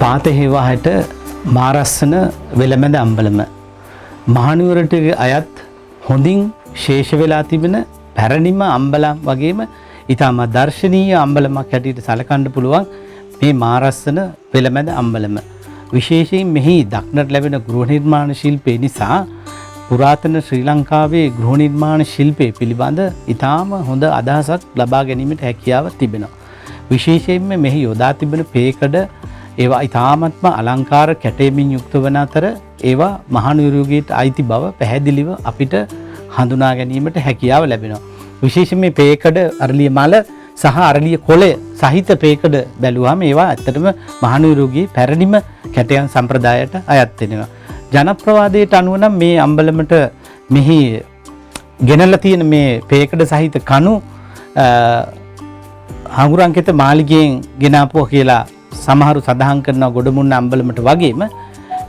පාතහේවාහට මාරස්සන වෙළමැද අම්බලම මහනුවරට අයත් හොඳින් ශේෂ වෙලා තිබෙන පැරණිම අම්බලම් වගේම ඊටම දර්ශනීය අම්බලමක් හැටියට සැලකන්න පුළුවන් මේ මාරස්සන වෙළමැද අම්බලම. විශේෂයෙන් මෙහි දක්නට ලැබෙන ගෘහ නිර්මාණ ශිල්පය නිසා පුරාතන ශ්‍රී ලංකාවේ ගෘහ නිර්මාණ ශිල්පය පිළිබඳ ඊටම හොඳ අදහසක් ලබා ගැනීමට හැකියාව තිබෙනවා. විශේෂයෙන්ම මෙහි යොදා තිබෙන පේකඩ ඒවා ඊටාත්ම අලංකාර කැටයමින් යුක්ත වන අතර ඒවා මහනුවරයේට අයිති බව පැහැදිලිව අපිට හඳුනා ගැනීමට හැකියාව ලැබෙනවා. විශේෂයෙන් මේ පේකඩ අරලිය මල සහ අරලිය කොළය සහිත පේකඩ බැලුවාම ඒවා ඇත්තටම මහනුවරයේ පැරණිම කැටයන් සම්ප්‍රදායට අයත් වෙනවා. ජනප්‍රවාදයට අනුව නම් මේ අම්බලමට මෙහි ගෙනල්ලා තියෙන මේ පේකඩ සහිත කණු හඟුරංකිත මාලිගයෙන් ගෙනාපුවා කියලා සමහරු සඳහන් කරනවා ගොඩමුන්න අම්බලමට වගේම.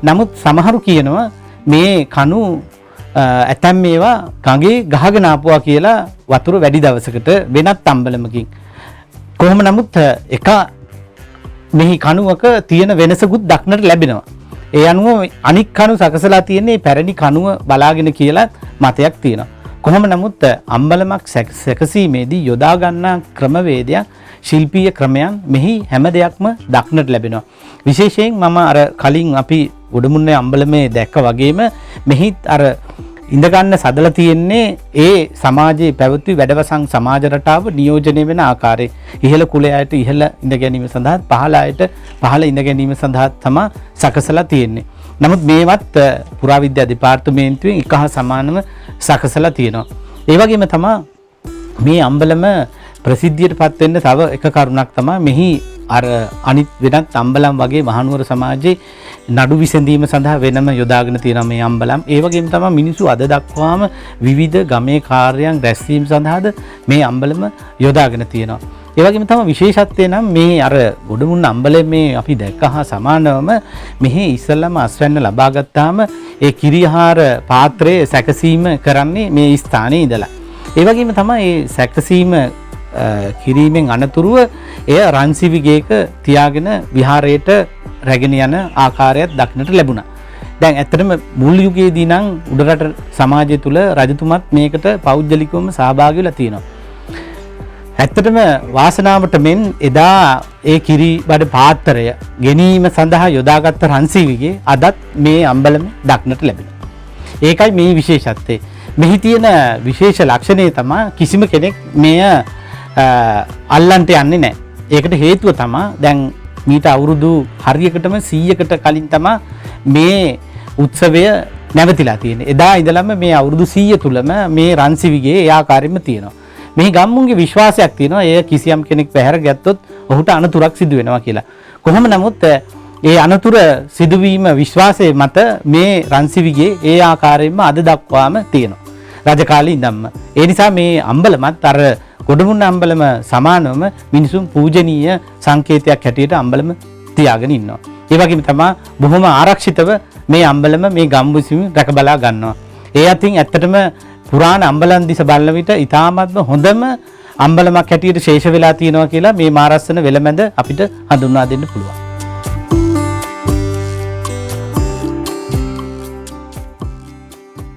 නමුත් සමහරු කියනවා මේ කණු ඇතැම් මේවා ගඟේ ගහගෙන ආපුවා කියලා වතුර වැඩි දවසකට වෙනත් අම්බලමකින්. කොහොම නමුත් එක මෙහි කණුවක තියෙන වෙනසකුත් දක්නට ලැබෙනවා. ඒ අනුව අනික් කණු සකසලා තියෙන්නේ පැරණි කණුව බලාගෙන කියලා මතයක් තියෙනවා. කොහොම නමුත් අම්බලමක් සැකසීමේදී යොදා ගන්නා ක්‍රමවේදයක් ශිල්පීය ක්‍රමයන් මෙහි හැම දෙයක්ම දක්නට ලැබෙනවා. විශේෂයෙන් මම අර කලින් අපි ගොඩමුන්නේ අම්බලමේ දැක්ක වගේම මෙහිත් අර ඉඳ ගන්න සදලා තියෙන්නේ ඒ සමාජයේ පැවති වැඩවසම් සමාජ රටාව නියෝජනය වෙන ආකාරය. ඉහළ කුලයට ඉහළ ඉඳ ගැනීම සඳහා පහළ අයට පහළ ඉඳ ගැනීම සඳහා තමයි සකසලා තියෙන්නේ. නමුත් මේවත් පුරාවිද්‍යා දෙපාර්තමේන්තුවෙන් එක හා සමානව සකසලා තියෙනවා. ඒ වගේම තමයි මේ අම්බලම ප්‍රසිද්ධියට පත් වෙන්න තව එක කරුණක් තමයි මෙහි අර අනිත් වෙනත් අම්බලම් වගේ මහනුවර සමාජයේ නඩු විසඳීම සඳහා වෙනම යොදාගෙන තියෙන මේ අම්බලම්. ඒ වගේම තමයි මිනිස්සු අද දක්වාම විවිධ ගමේ කාර්යයන් රැස්වීම සඳහාද මේ අම්බලම යොදාගෙන තියෙනවා. ඒ වගේම තමයි විශේෂත්වය නම් මේ අර ගොඩමුන්න අම්බලමේ අපි දැක්ක හා සමානවම මෙහි ඉස්සෙල්ලාම අස්වැන්න ලබා ගත්තාම ඒ කිරිහාර පාත්‍රයේ සැකසීම කරන්නේ මේ ස්ථානයේ ඉඳලා. ඒ වගේම තමයි මේ සැකසීම කිරීමෙන් අනතුරුව එය රන්සිවිගේක තියාගෙන විහාරයට රැගෙන යන ආකාරයක් දක්නට ලැබුණා. දැන් ඇත්තටම මුල් යුගයේදී නම් උඩරට සමාජය තුල රජතුමත් මේකට පෞද්ගලිකවම සහභාගී වෙලා තියෙනවා. ඇත්තටම වාසනාවට මෙන් එදා ඒ කිරි බඩ පාත්‍රය ගැනීම සඳහා යොදාගත් රන්සිවිගේ අදත් මේ අම්බලමේ දක්නට ලැබෙනවා. ඒකයි මේ විශේෂත්වය. මෙහි තියෙන විශේෂ ලක්ෂණය තමයි කිසිම කෙනෙක් මෙය අල්ලන්ට යන්නේ නැහැ. ඒකට හේතුව තමයි දැන් මීට අවුරුදු හරියකටම 100කට කලින් තමයි මේ උත්සවය නැවතිලා තියෙන්නේ. එදා ඉඳලම මේ අවුරුදු 100 තුලම මේ රන්සිවිගේ ඒ ආකාරයෙන්ම තියෙනවා. මේ ගම්මුන්ගේ විශ්වාසයක් තියෙනවා ඒ කිසියම් කෙනෙක් පැහැර ගත්තොත් ඔහුට අනතුරක් සිදු වෙනවා කියලා. කොහොම නමුත් ඒ අනතුර සිදුවීම විශ්වාසයේ මත මේ රන්සිවිගේ ඒ ආකාරයෙන්ම අද දක්වාම තියෙනවා. රජ කාලේ ඉඳන්ම. ඒ නිසා මේ අම්බලමත් අර ගොඩමුන්න අම්බලම සමානවම මිනිසුන් පූජනීය සංකේතයක් හැටියට අම්බලම තියාගෙන ඉන්නවා. ඒ වගේම තමයි බොහොම ආරක්ෂිතව මේ අම්බලම මේ ගම්විසින් රැක බලා ගන්නවා. ඒ අතින් ඇත්තටම පුරාණ අම්බලන් දිස බලන විට ඊටාත්ම හොඳම අම්බලමක් හැටියට ශේෂ වෙලා තියෙනවා කියලා මේ මාරස්සන වෙළමැද අපිට හඳුන්වා දෙන්න පුළුවන්.